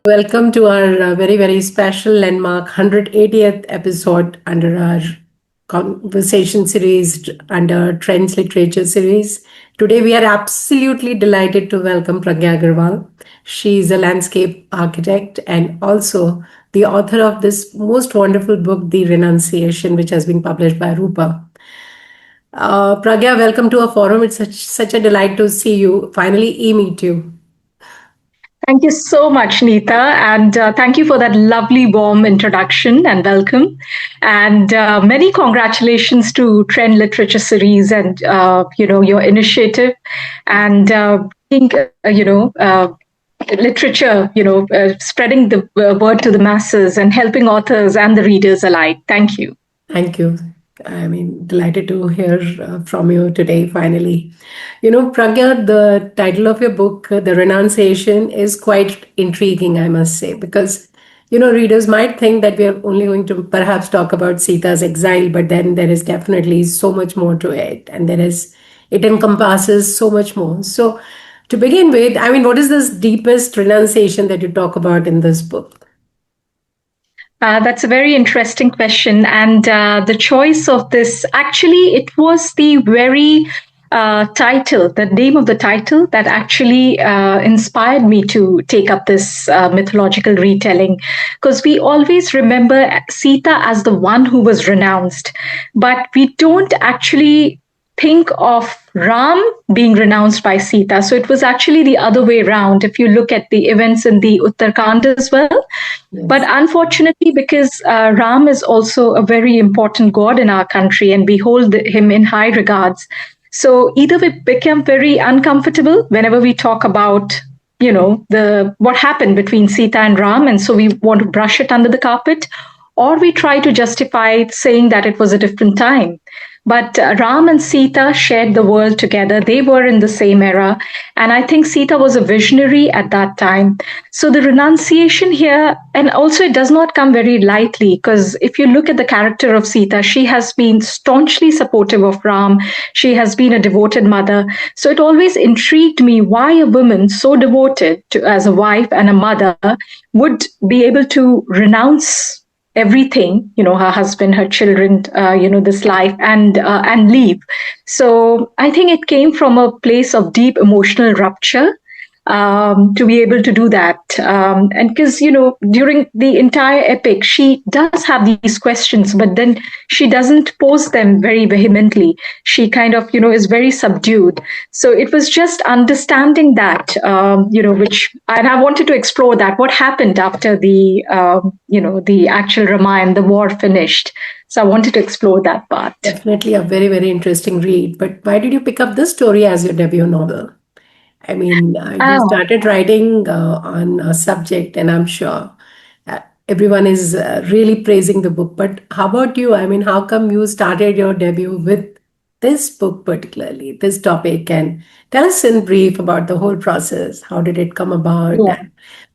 Welcome to our very, very special landmark 180th episode under our conversation series under Trends Literature series. Today, we are absolutely delighted to welcome Pragya Agrawal. She is a landscape architect and also the author of this most wonderful book, The Renunciation, which has been published by Rupa. Pragya, welcome to our forum. It's such a delight to see you, finally meet you. Thank you so much, Neeta, and thank you for that lovely, warm introduction and welcome. And many congratulations to Trend Literature Series and your initiative, and think literature, spreading the word to the masses and helping authors and the readers alike. Thank you. Thank you. Delighted to hear from you today, finally. Pragya, the title of your book, The Renunciation, is quite intriguing, I must say, because, readers might think that we are only going to perhaps talk about Sita's exile, but then there is definitely so much more to it, and it encompasses so much more. So, to begin with, what is this deepest renunciation that you talk about in this book? That's a very interesting question. And the choice of this, actually, it was the very title, the name of the title that actually inspired me to take up this mythological retelling. Because we always remember Sita as the one who was renounced, but we don't actually think of Ram being renounced by Sita. So it was actually the other way around if you look at the events in the Uttarakhand as well. Yes. But unfortunately, because Ram is also a very important god in our country and we hold him in high regards. So either we become very uncomfortable whenever we talk about what happened between Sita and Ram, and so we want to brush it under the carpet, or we try to justify saying that it was a different time. But Ram and Sita shared the world together. They were in the same era. And I think Sita was a visionary at that time. So the renunciation here, and also it does not come very lightly, because if you look at the character of Sita, she has been staunchly supportive of Ram. She has been a devoted mother. So it always intrigued me why a woman so devoted as a wife and a mother would be able to renounce everything, her husband, her children, this life, and leave. So I think it came from a place of deep emotional rupture to be able to do that. And because, during the entire epic, she does have these questions, but then she doesn't pose them very vehemently. She kind of, is very subdued. So it was just understanding that, and I wanted to explore that. What happened after the actual Ramayana, the war finished? So I wanted to explore that part. Definitely a very, very interesting read. But why did you pick up this story as your debut novel? You started writing on a subject, and I'm sure everyone is really praising the book. But how about you? How come you started your debut with this book particularly, this topic? And tell us in brief about the whole process. How did it come about? Yeah.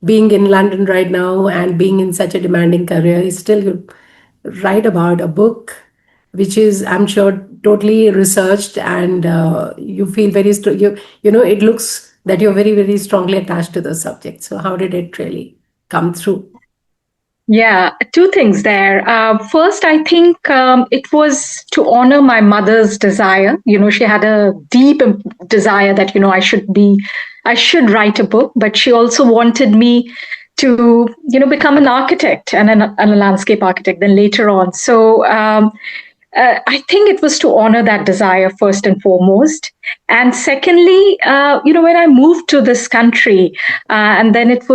Being in London right now and being in such a demanding career, still you write about a book which is, I'm sure, totally researched, and you feel very it looks that you're very, very strongly attached to the subject. So how did it really come through? Yeah, two things there. First, I think it was to honor my mother's desire. She had a deep desire that I should write a book, but she also wanted me to become an architect and a landscape architect then later on. So I think it was to honor that desire first and foremost. And secondly, when I moved to this country, and then it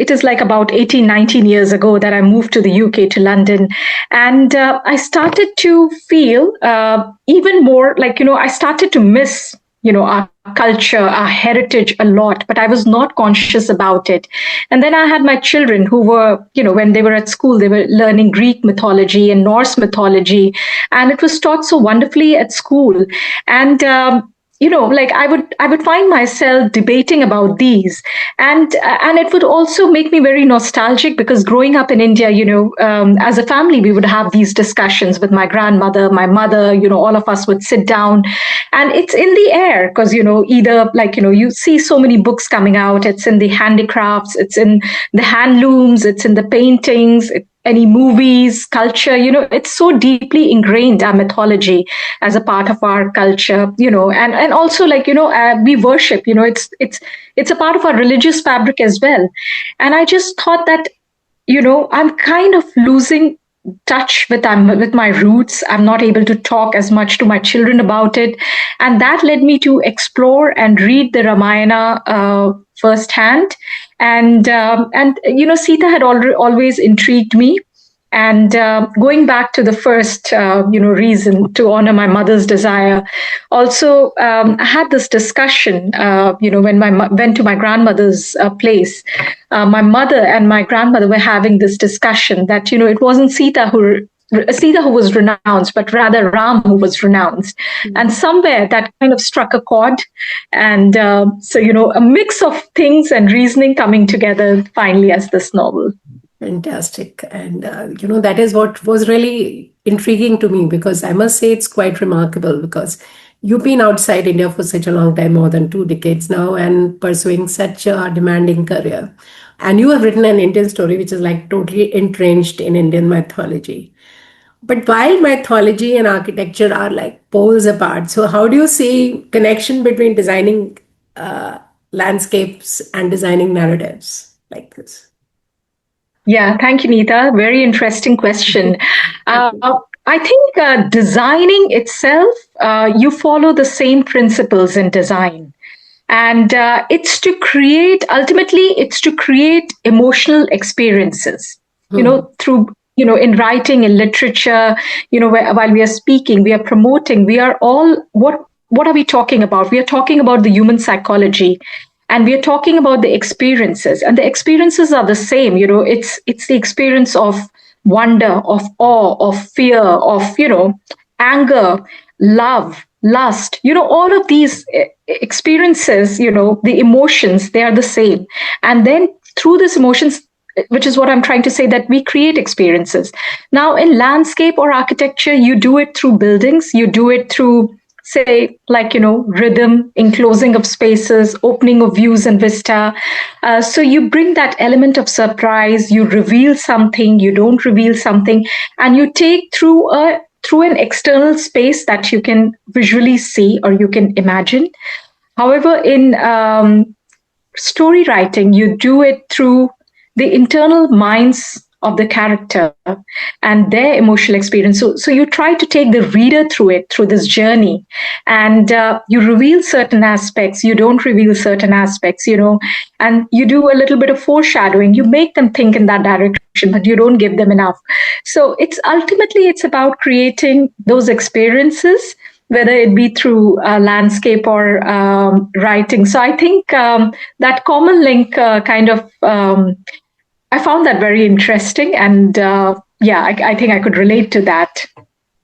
is like about 18, 19 years ago that I moved to the UK, to London. And I started to feel even more like, I started to miss, our culture, our heritage a lot, but I was not conscious about it. And then I had my children who were, when they were at school, they were learning Greek mythology and Norse mythology, and it was taught so wonderfully at school. And like I would find myself debating about these, and it would also make me very nostalgic, because growing up in India, as a family, we would have these discussions with my grandmother, my mother, all of us would sit down, and it's in the air, because either, like, you see so many books coming out, it's in the handicrafts, it's in the handlooms, it's in the paintings, any movies, culture, it's so deeply ingrained, our mythology, as a part of our culture, and also, like, we worship, it's a part of our religious fabric as well. And I just thought that, I'm kind of losing touch with my roots. I'm not able to talk as much to my children about it, and that led me to explore and read the Ramayana firsthand. And Sita had always intrigued me. And going back to the first, reason to honor my mother's desire, also I had this discussion, when went to my grandmother's place. My mother and my grandmother were having this discussion that, it wasn't Sita who was renounced, but rather Ram who was renounced. And somewhere that kind of struck a chord. And so, a mix of things and reasoning coming together finally as this novel. Fantastic. And, that is what was really intriguing to me, because I must say it's quite remarkable, because you've been outside India for such a long time, more than 2 decades now, and pursuing such a demanding career. And you have written an Indian story which is like totally entrenched in Indian mythology. But while mythology and architecture are like poles apart, so how do you see connection between designing landscapes and designing narratives like this? Yeah, thank you, Neeta. Very interesting question. Uh, I think designing itself, you follow the same principles in design. And it's to create emotional experiences, Hmm. through, in writing, in literature, while we are speaking, we are promoting, we are all, what are we talking about? We are talking about the human psychology, and we are talking about the experiences, and the experiences are the same. It's the experience of wonder, of awe, of fear, of, anger, love, lust, all of these experiences, the emotions, they are the same. And then through these emotions, which is what I'm trying to say, that we create experiences. Now, in landscape or architecture, you do it through buildings, you do it through, say, like, rhythm, enclosing of spaces, opening of views and vista. So you bring that element of surprise, you reveal something, you don't reveal something, and you take through an external space that you can visually see or you can imagine. However, in story writing, you do it through the internal minds of the character and their emotional experience. So you try to take the reader through it, through this journey, and you reveal certain aspects, you don't reveal certain aspects, and you do a little bit of foreshadowing. You make them think in that direction, but you don't give them enough. So it's about creating those experiences, whether it be through landscape or writing. So I think that common link kind of, I found that very interesting. And yeah, I think I could relate to that.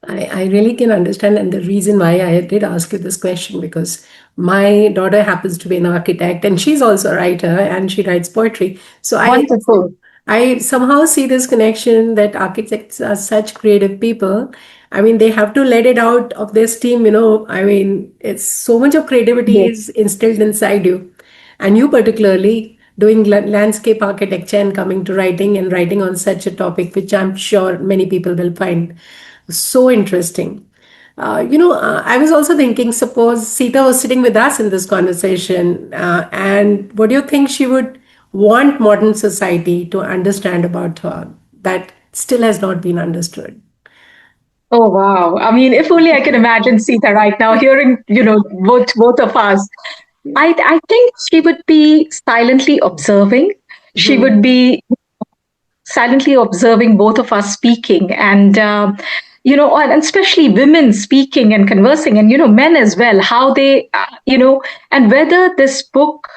I really can understand, and the reason why I did ask you this question, because my daughter happens to be an architect, and she's also a writer, and she writes poetry. So Wonderful. I somehow see this connection that architects are such creative people. I mean, they have to let it out of their steam, I mean, it's so much of creativity Yes. is instilled inside you. And you particularly doing landscape architecture and coming to writing and writing on such a topic, which I'm sure many people will find so interesting. I was also thinking, suppose Sita was sitting with us in this conversation, and what do you think she would want modern society to understand about her that still has not been understood? Oh wow! I mean, if only I can imagine Sita right now, hearing, both of us. I think she would be silently observing. She would Hmm. be silently observing both of us speaking, and and especially women speaking and conversing, and men as well, how they, and whether this book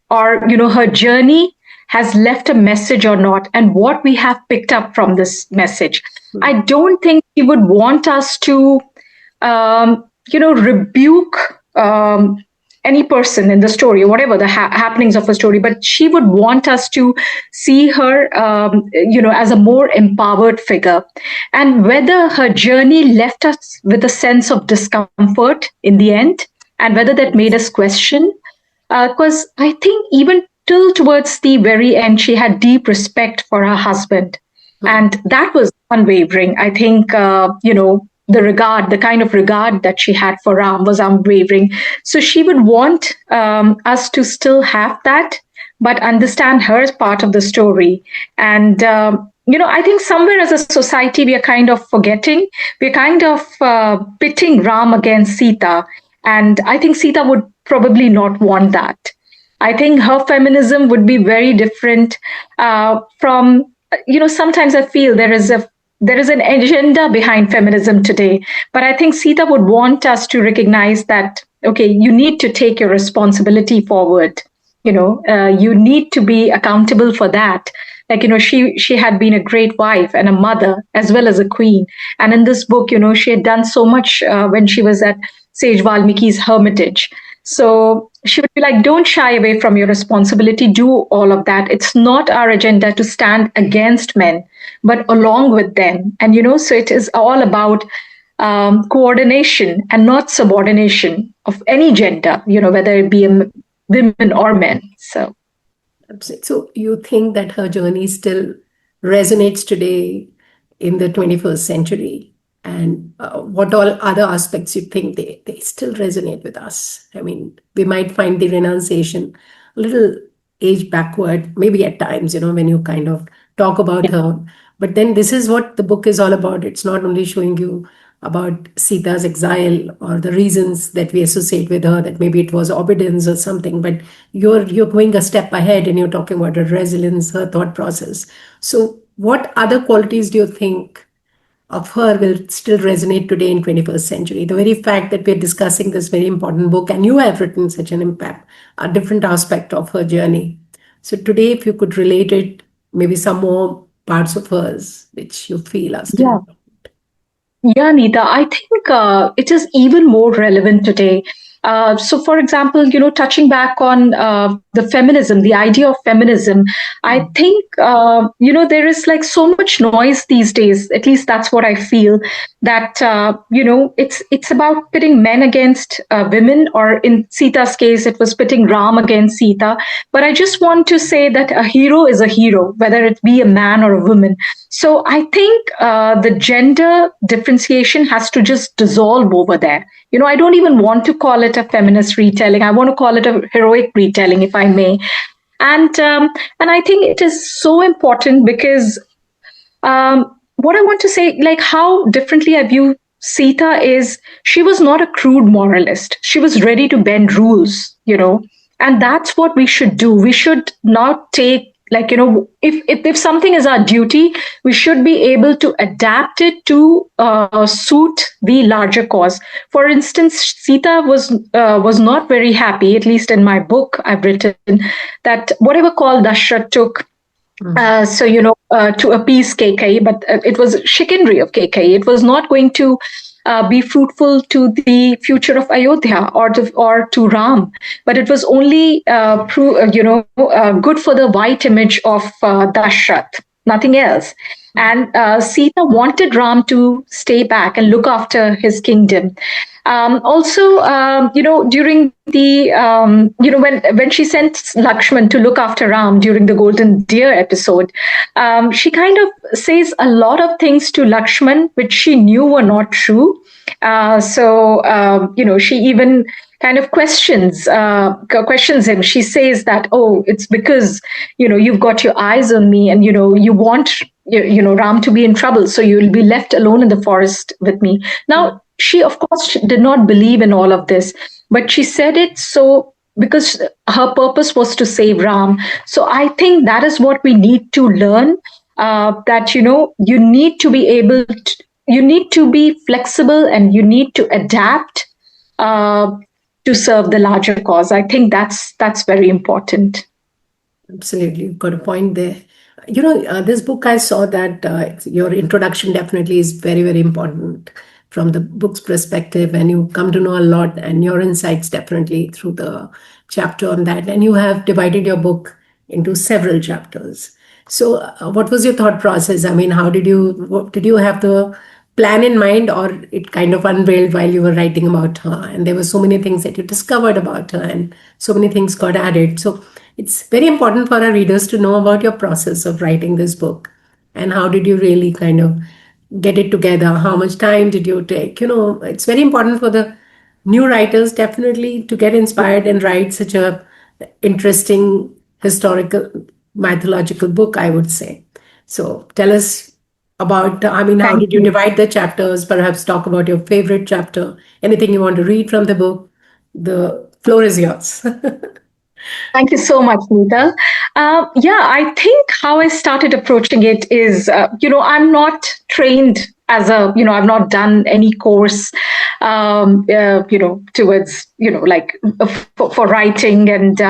or her journey has left a message or not, and what we have picked up from this message. I don't think she would want us to rebuke um, any person in the story, or whatever the happenings of a story, but she would want us to see her, as a more empowered figure. And whether her journey left us with a sense of discomfort in the end, and whether that made us question, because I think even till towards the very end, she had deep respect for her husband. Hmm. And that was unwavering. I think, the kind of regard that she had for Ram was unwavering. So she would want us to still have that, but understand her as part of the story. And, I think somewhere as a society, we are kind of forgetting, we're kind of pitting Ram against Sita. And I think Sita would probably not want that. I think her feminism would be very different from, sometimes I feel there is an agenda behind feminism today, but I think Sita would want us to recognize that, okay, you need to take your responsibility forward. You need to be accountable for that. Like, she had been a great wife and a mother as well as a queen. And in this book, she had done so much when she was at Sage Valmiki's hermitage. So she would be like, don't shy away from your responsibility, do all of that. It's not our agenda to stand against men, but along with them. And, so it is all about coordination and not subordination of any gender, whether it be women or men. So. So you think that her journey still resonates today in the 21st century? And what all other aspects you think they still resonate with us? I mean, we might find the Renunciation a little age backward, maybe at times, when you kind of talk about her. But then this is what the book is all about. It's not only showing you about Sita's exile or the reasons that we associate with her, that maybe it was obedience or something, but you're going a step ahead and you're talking about her resilience, her thought process. So what other qualities do you think of her will still resonate today in 21st century? The very fact that we're discussing this very important book and you have written such an impact, a different aspect of her journey. So today, if you could relate it, maybe some more parts of hers which you feel are still. Yeah. Yeah, Neeta, I think it is even more relevant today. So, for example, touching back on the feminism, the idea of feminism, I think, there is like so much noise these days. At least that's what I feel. That it's about pitting men against women, or in Sita's case, it was pitting Ram against Sita. But I just want to say that a hero is a hero, whether it be a man or a woman. So I think the gender differentiation has to just dissolve over there. I don't even want to call it a feminist retelling. I want to call it a heroic retelling, if I may. And I think it is so important because what I want to say, like how differently I view Sita is she was not a crude moralist. She was ready to bend rules, and that's what we should do. We should not take, like, if something is our duty, we should be able to adapt it to suit the larger cause. For instance, Sita was not very happy, at least in my book I've written, that whatever call Dashrath took, to appease KK, but it was chicanery of KK. It was not going to be fruitful to the future of Ayodhya or to Ram, but it was only good for the white image of Dashrath, nothing else. And Sita wanted Ram to stay back and look after his kingdom. Also, during the when she sent Lakshman to look after Ram during the Golden Deer episode, she kind of says a lot of things to Lakshman which she knew were not true. She even kind of questions him. She says that, oh, it's because you've got your eyes on me, and you want Ram to be in trouble, so you'll be left alone in the forest with me. Now, she of course did not believe in all of this, but she said it so because her purpose was to save Ram. So I think that is what we need to learn. That you need to be able to, you need to be flexible, and you need to adapt to serve the larger cause. I think that's very important. Absolutely, you've got a point there. This book, I saw that your introduction definitely is very, very important. from the book's perspective, and you come to know a lot, and your insights definitely through the chapter on that. And you have divided your book into several chapters. So, what was your thought process? I mean, did you have the plan in mind, or it kind of unveiled while you were writing about her? And there were so many things that you discovered about her, and so many things got added. So, it's very important for our readers to know about your process of writing this book, and how did you really kind of get it together? How much time did you take? It's very important for the new writers definitely to get inspired and write such a interesting historical mythological book, I would say. So tell us about, I mean, how Thank did you you. divide the chapters? Perhaps talk about your favorite chapter, anything you want to read from the book. The floor is yours. Thank you so much, Neeta. Yeah, I think how I started approaching it is, I'm not trained as I've not done any course, towards, for writing. And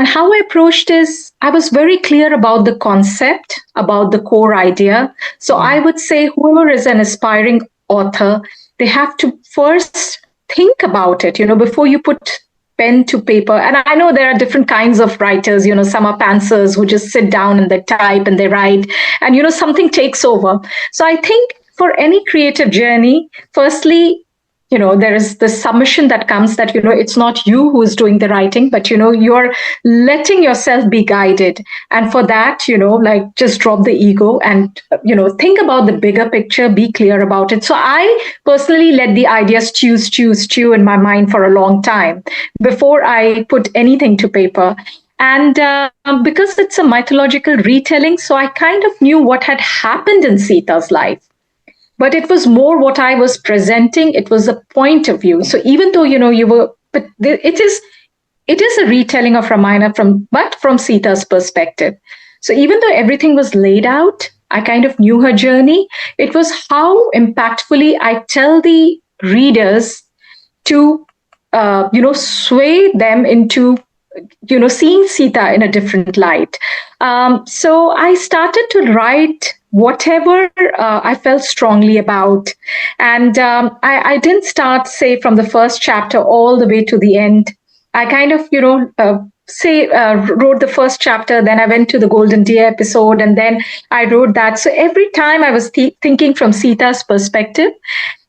how I approached is I was very clear about the concept, about the core idea. So I would say whoever is an aspiring author, they have to first think about it, before you put pen to paper. And I know there are different kinds of writers. Some are pantsers who just sit down and they type and they write, and something takes over. So I think for any creative journey, firstly, there is the submission that comes that it's not you who is doing the writing, but you're letting yourself be guided. And for that, like, just drop the ego and think about the bigger picture, be clear about it. So I personally let the ideas stew in my mind for a long time before I put anything to paper. And because it's a mythological retelling, so I kind of knew what had happened in Sita's life, but it was more what I was presenting. It was a point of view. So even though you were, but it is a retelling of Ramayana from Sita's perspective. So even though everything was laid out, I kind of knew her journey. It was how impactfully I tell the readers to sway them into seeing Sita in a different light. So I started to write whatever I felt strongly about. And I didn't start, say, from the first chapter all the way to the end. I kind of, wrote the first chapter, then I went to the Golden Deer episode, and then I wrote that. So every time I was thinking from Sita's perspective.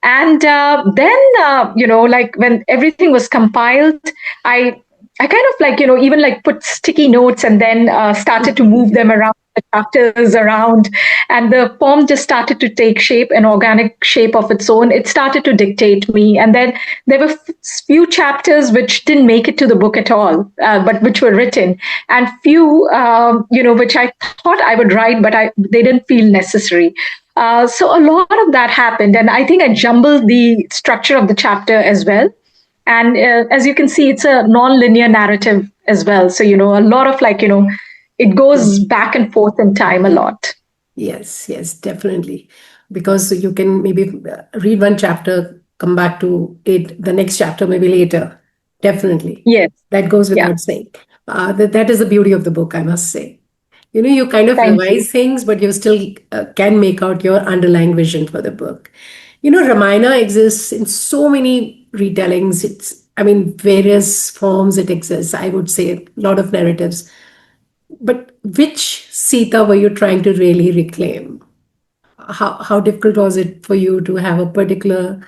And then, like when everything was compiled, I kind of even like put sticky notes and then started to move them around, the chapters around, and the poem just started to take shape, an organic shape of its own. It started to dictate me. And then there were few chapters which didn't make it to the book at all, but which were written, and few, which I thought I would write, but they didn't feel necessary. So a lot of that happened. And I think I jumbled the structure of the chapter as well. And as you can see, it's a non-linear narrative as well. So, a lot of it goes back and forth in time a lot. Yes, yes, definitely. Because you can maybe read one chapter, come back to it, the next chapter maybe later. Definitely. Yes. That goes Yeah. without saying. That is the beauty of the book, I must say. You kind of Thank you. revise things, but you still can make out your underlying vision for the book. Ramayana exists in so many retellings. I mean, various forms it exists. I would say a lot of narratives. But which Sita were you trying to really reclaim? How difficult was it for you to have a particular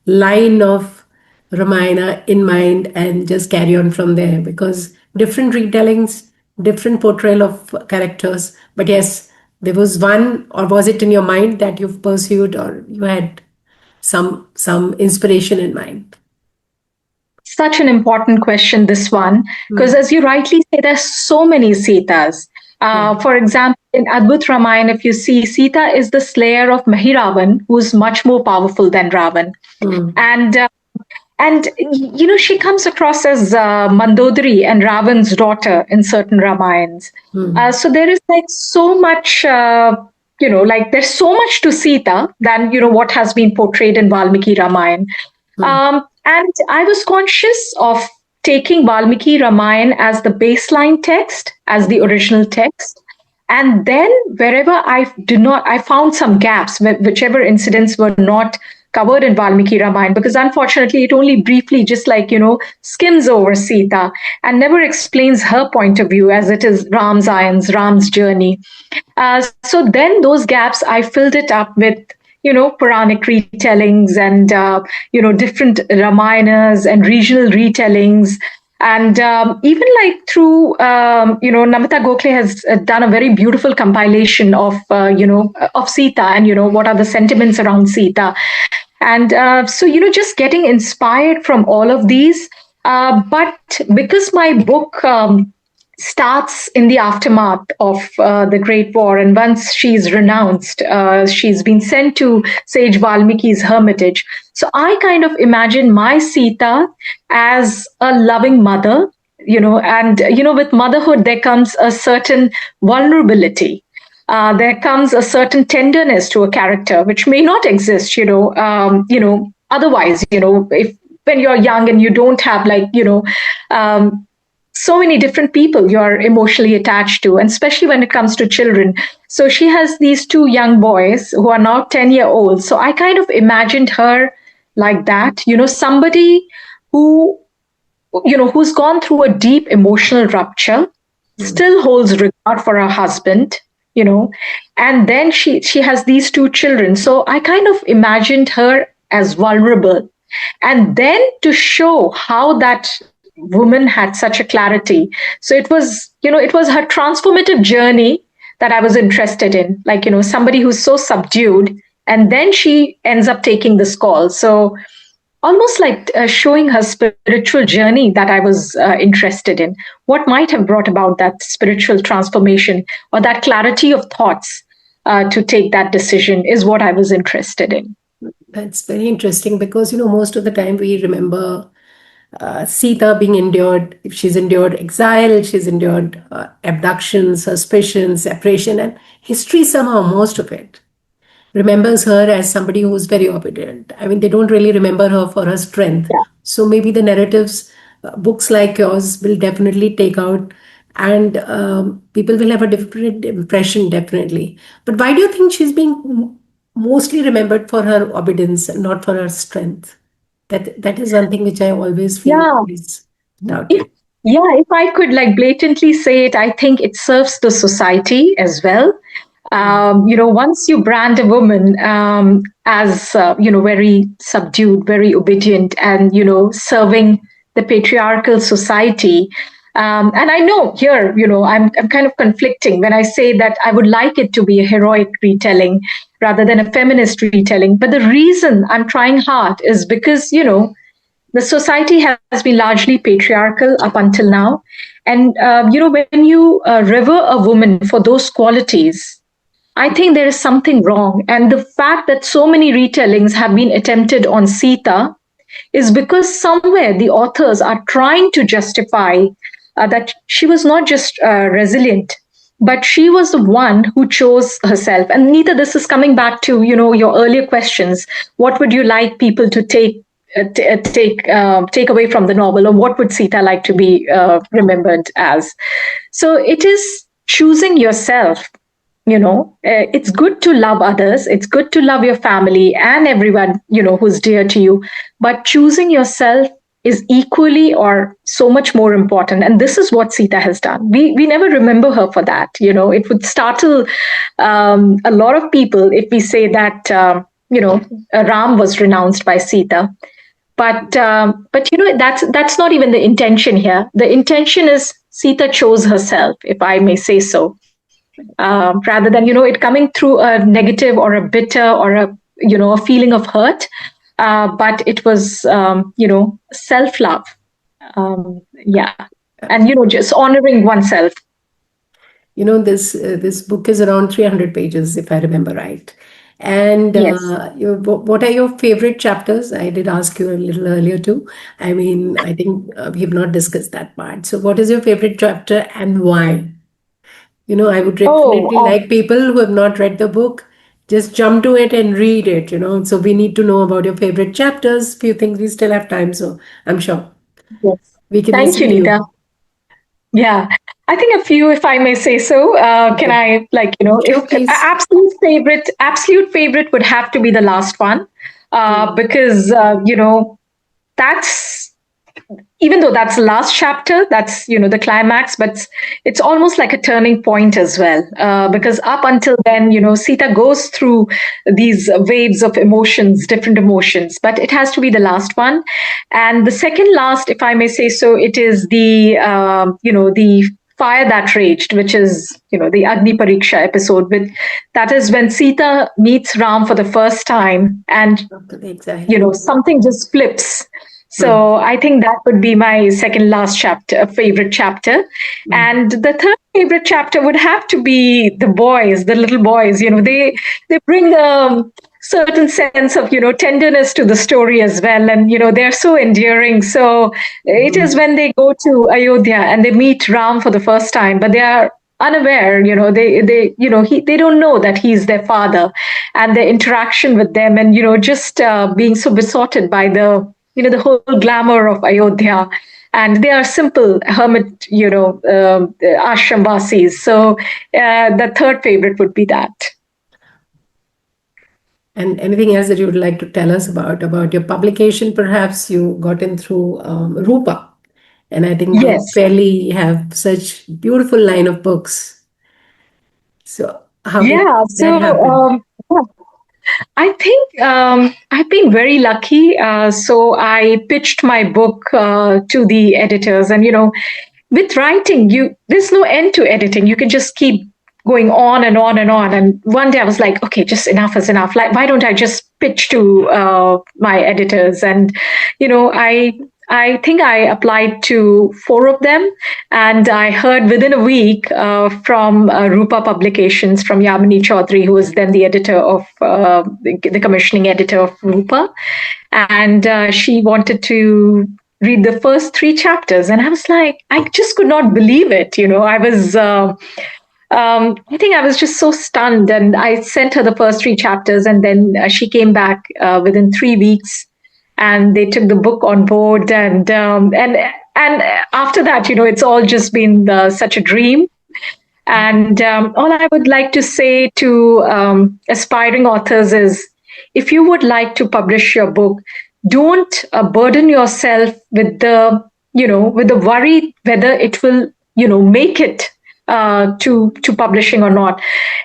line of Ramayana in mind and just carry on from there? Because different retellings, different portrayal of characters. But yes, there was one, or was it in your mind that you've pursued, or you had some inspiration in mind? Such an important question, this one, because as you rightly say, there's so many Sitas. For example, in Adbhut Ramayana, if you see, Sita is the slayer of Mahiravan, who's much more powerful than Ravan. And she comes across as Mandodari and Ravan's daughter in certain Ramayans. So there is so much, there's so much to Sita than, what has been portrayed in Valmiki Ramayana. And I was conscious of taking Valmiki Ramayana as the baseline text, as the original text. And then wherever I found some gaps, whichever incidents were not covered in Valmiki Ramayana, because unfortunately it only briefly, just like, skims over Sita and never explains her point of view, as it is Ram's Ayans, Ram's journey. So then those gaps, I filled it up with, Puranic retellings and, different Ramayanas and regional retellings. And even like through, Namita Gokhale has done a very beautiful compilation of, of Sita and, what are the sentiments around Sita. And so, just getting inspired from all of these. But because my book starts in the aftermath of the Great War, and once she's renounced, she's been sent to Sage Valmiki's hermitage. So I kind of imagine my Sita as a loving mother, and with motherhood there comes a certain vulnerability. There comes a certain tenderness to a character which may not exist, otherwise, if when you're young and you don't have like, so many different people you're emotionally attached to, and especially when it comes to children. So she has these two young boys who are now 10-year-old. So I kind of imagined her like that, somebody who, who's gone through a deep emotional rupture, still holds regard for her husband, and then she has these two children. So I kind of imagined her as vulnerable, and then to show how that woman had such a clarity. So it was, it was her transformative journey that I was interested in, like, somebody who's so subdued, and then she ends up taking this call. So almost like showing her spiritual journey that I was interested in. What might have brought about that spiritual transformation or that clarity of thoughts to take that decision is what I was interested in. That's very interesting because, most of the time we remember Sita being endured, if she's endured exile, she's endured abduction, suspicion, separation, and history somehow, most of it, remembers her as somebody who's very obedient. I mean, they don't really remember her for her strength. Yeah. So maybe the narratives, books like yours will definitely take out, and people will have a different impression, definitely. But why do you think she's being mostly remembered for her obedience and not for her strength? That is something which I always feel Yeah. is If, doubted. yeah, if I could like blatantly say it, I think it serves the society as well. Once you brand a woman as, very subdued, very obedient, and, serving the patriarchal society. And I know here, I'm kind of conflicting when I say that I would like it to be a heroic retelling rather than a feminist retelling. But the reason I'm trying hard is because, the society has been largely patriarchal up until now. And, when you revere a woman for those qualities, I think there is something wrong. And the fact that so many retellings have been attempted on Sita is because somewhere the authors are trying to justify that she was not just resilient, but she was the one who chose herself. And Neeta, this is coming back to, your earlier questions. What would you like people to take away from the novel, or what would Sita like to be remembered as? So it is choosing yourself. It's good to love others, it's good to love your family and everyone, who's dear to you, but choosing yourself is equally or so much more important. And this is what Sita has done. We never remember her for that. It would startle a lot of people if we say that Ram was renounced by Sita. But that's not even the intention here. The intention is Sita chose herself, if I may say so, rather than it coming through a negative or a bitter or a feeling of hurt. But it was self-love, yeah, and just honoring oneself. This book is around 300 pages, if I remember right. And Yes. what are your favorite chapters? I did ask you a little earlier too. I mean, I think we have not discussed that part. So, what is your favorite chapter and why? I would Oh, definitely like people who have not read the book, just jump to it and read it. So, we need to know about your favorite chapters. Few things we still have time, so I'm sure yes. we can Thank listen you, to you. Neeta. Yeah, I think a few, if I may say so. Can Okay. I, like, if Sure, please. absolute favorite would have to be the last one. Mm. because that's, even though that's the last chapter, that's the climax, but it's almost like a turning point as well, because up until then, Sita goes through these waves of emotions, different emotions, but it has to be the last one. And the second last, if I may say so, it is the fire that raged, which is the Agni Pariksha episode. With that is when Sita meets Ram for the first time, and Okay, exactly. something just flips. Mm. So I think that would be my second last chapter, favorite chapter. Mm. And the third favorite chapter would have to be the boys, the little boys. They bring a certain sense of tenderness to the story as well, and they're so endearing. So it is Mm. when they go to Ayodhya and they meet Ram for the first time, but they are unaware, they don't know that he's their father, and their interaction with them, and just being so besotted by the whole glamour of Ayodhya. And they are simple hermit, ashram vasis. So the third favorite would be that. And anything else that you would like to tell us about your publication? Perhaps you got in through Rupa, and I think they Yes. fairly have such beautiful line of books. So how did Yeah. that So happen? yeah, I think I've been very lucky. So I pitched my book to the editors, and with writing, there's no end to editing. You can just keep going on and on and on. And one day I was like, okay, just enough is enough. Like, why don't I just pitch to my editors? And I think I applied to four of them, and I heard within a week from Rupa Publications, from Yamini Chaudhary, who was then the editor of the commissioning editor of Rupa, and she wanted to read the first three chapters, and I was like, I just could not believe it. I was. I think I was just so stunned, and I sent her the first three chapters, and then she came back within 3 weeks, and they took the book on board, and after that, it's all just been such a dream. And all I would like to say to aspiring authors is, if you would like to publish your book, don't burden yourself with the worry whether it will make it to publishing or not.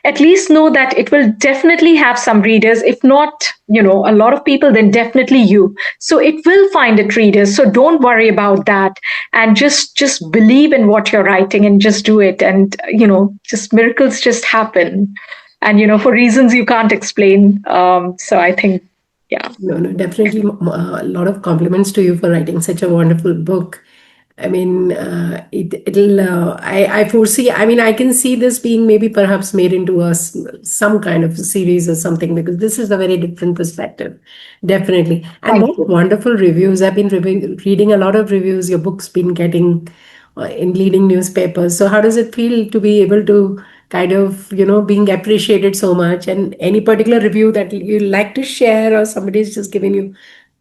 At least know that it will definitely have some readers. If not, a lot of people, then definitely you. So it will find its readers. So don't worry about that, and just believe in what you're writing and just do it. And just miracles just happen, and for reasons you can't explain. So I think, yeah. No, no, definitely a lot of compliments to you for writing such a wonderful book. I mean, it'll. I foresee. I mean, I can see this being maybe perhaps made into some kind of series or something, because this is a very different perspective, definitely. And Thank what you. wonderful reviews! I've been reading a lot of reviews. Your book's been getting in leading newspapers. So how does it feel to be able to kind of being appreciated so much? And any particular review that you like to share, or somebody's just giving you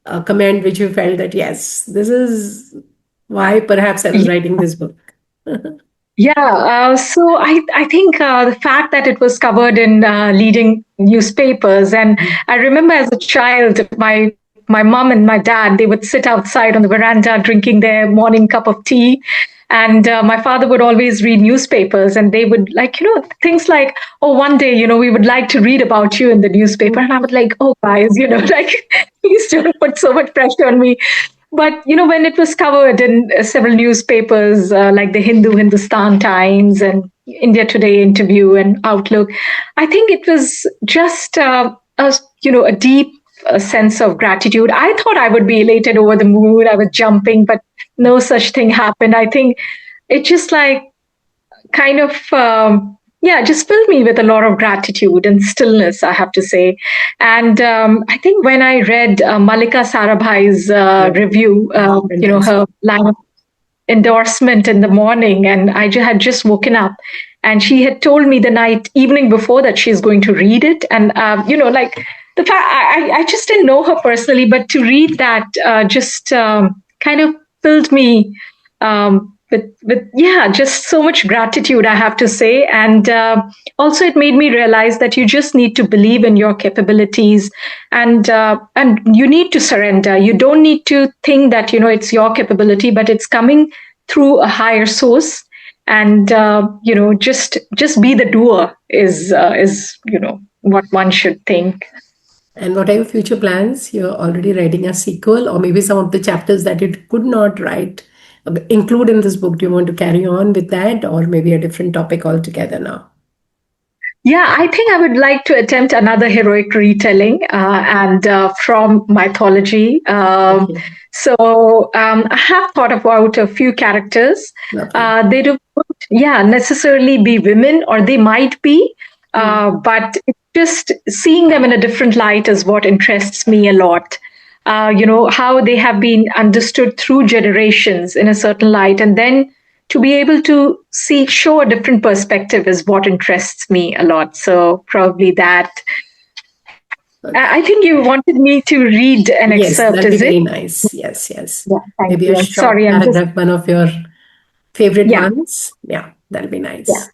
a comment which you felt that yes, this is why perhaps I was writing this book. Yeah, so I think the fact that it was covered in leading newspapers, and I remember as a child, my mom and my dad, they would sit outside on the veranda drinking their morning cup of tea, and my father would always read newspapers, and they would, like, things like, oh, one day, we would like to read about you in the newspaper, and I would like, oh, guys, like, please don't put so much pressure on me. But when it was covered in several newspapers, like the Hindu, Hindustan Times, and India Today Interview, and Outlook, I think it was just a deep sense of gratitude. I thought I would be elated, over the moon. I was jumping, but no such thing happened. I think it just, like, kind of yeah, just filled me with a lot of gratitude and stillness, I have to say. And I think when I read Malika Sarabhai's Yeah, review, fantastic. her line of endorsement in the morning, and had just woken up, and she had told me the evening before, that she's going to read it. And like, the fact, I just didn't know her personally, but to read that just kind of filled me with yeah, just so much gratitude, I have to say. And also it made me realize that you just need to believe in your capabilities, and you need to surrender. You don't need to think that it's your capability, but it's coming through a higher source. And just be the doer is what one should think. And what are your future plans? You're already writing a sequel, or maybe some of the chapters that you could not write, include in this book. Do you want to carry on with that, or maybe a different topic altogether now? Yeah, I think I would like to attempt another heroic retelling, and from mythology. Okay, I have thought about a few characters. lovely. They don't, yeah, necessarily be women, or they might be, Hmm. but it's just seeing them in a different light is what interests me a lot. How they have been understood through generations in a certain light, and then to be able to show a different perspective is what interests me a lot. So probably that. I Okay. think you wanted me to read an Yes, excerpt, that'll be is it? very nice. Yes, yes. Yeah, thank Maybe you. a I'm short sorry, I'm just, paragraph, one of your favorite yeah, ones. Yeah, that'll be yeah. nice.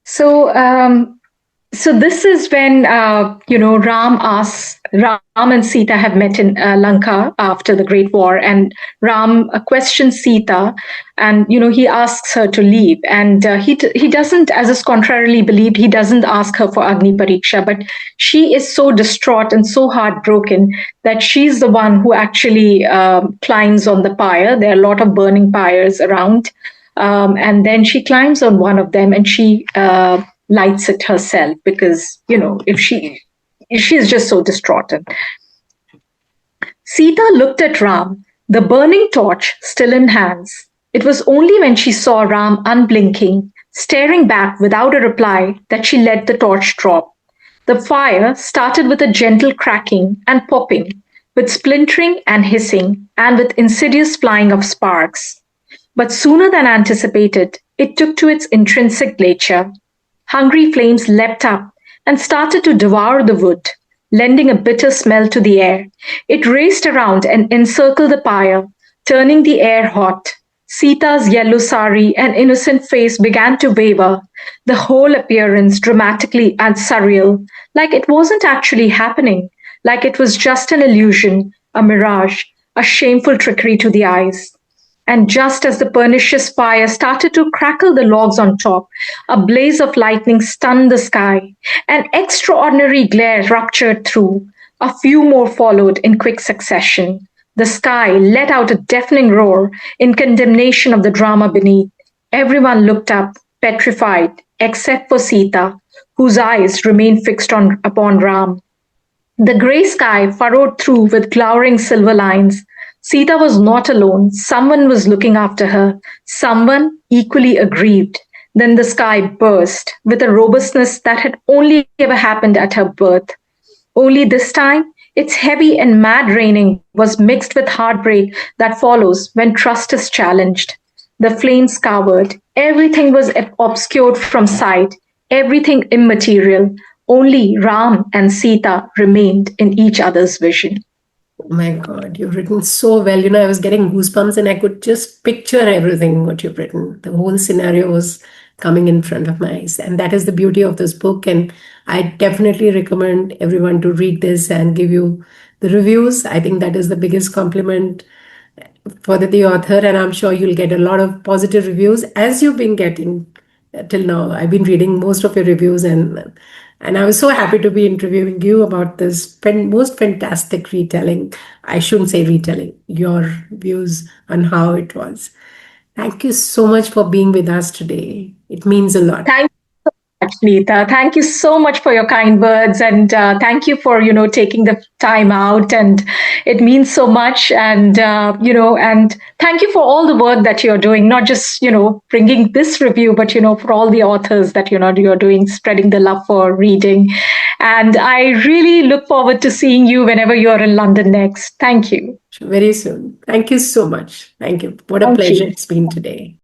So, so this is when Ram and Sita have met in Lanka after the Great War, and Ram questions Sita, and he asks her to leave, and he doesn't, as is contrarily believed, he doesn't ask her for Agni Pariksha, but she is so distraught and so heartbroken that she's the one who actually climbs on the pyre. There are a lot of burning pyres around, and then she climbs on one of them, and she lights it herself, because if she's just so distraught. And Sita looked at Ram, the burning torch still in hands. It was only when she saw Ram unblinking, staring back without a reply, that she let the torch drop. The fire started with a gentle cracking and popping, with splintering and hissing, and with insidious flying of sparks. But sooner than anticipated, it took to its intrinsic nature. Hungry flames leapt up and started to devour the wood, lending a bitter smell to the air. It raced around and encircled the pyre, turning the air hot. Sita's yellow sari and innocent face began to waver, the whole appearance dramatically and surreal, like it wasn't actually happening, like it was just an illusion, a mirage, a shameful trickery to the eyes. And just as the pernicious fire started to crackle the logs on top, a blaze of lightning stunned the sky. An extraordinary glare ruptured through. A few more followed in quick succession. The sky let out a deafening roar in condemnation of the drama beneath. Everyone looked up, petrified, except for Sita, whose eyes remained fixed upon Ram. The grey sky furrowed through with glowering silver lines. Sita was not alone. Someone was looking after her, someone equally aggrieved. Then the sky burst with a robustness that had only ever happened at her birth. Only this time, its heavy and mad raining was mixed with heartbreak that follows when trust is challenged. The flames covered. Everything was obscured from sight, everything immaterial. Only Ram and Sita remained in each other's vision. Oh my God, you've written so well. I was getting goosebumps and I could just picture everything what you've written. The whole scenario was coming in front of my eyes. And that is the beauty of this book. And I definitely recommend everyone to read this and give you the reviews. I think that is the biggest compliment for the author. And I'm sure you'll get a lot of positive reviews as you've been getting till now. I've been reading most of your reviews, and I was so happy to be interviewing you about this most fantastic retelling. I shouldn't say retelling, your views on how it was. Thank you so much for being with us today. It means a lot. Thank Neeta. Thank you so much for your kind words, and thank you for taking the time out. And it means so much. And and thank you for all the work that you're doing. Not just bringing this review, but for all the authors that you're doing, spreading the love for reading. And I really look forward to seeing you whenever you're in London next. Thank you. Very soon. Thank you so much. Thank you. What a Thank pleasure you. it's been today.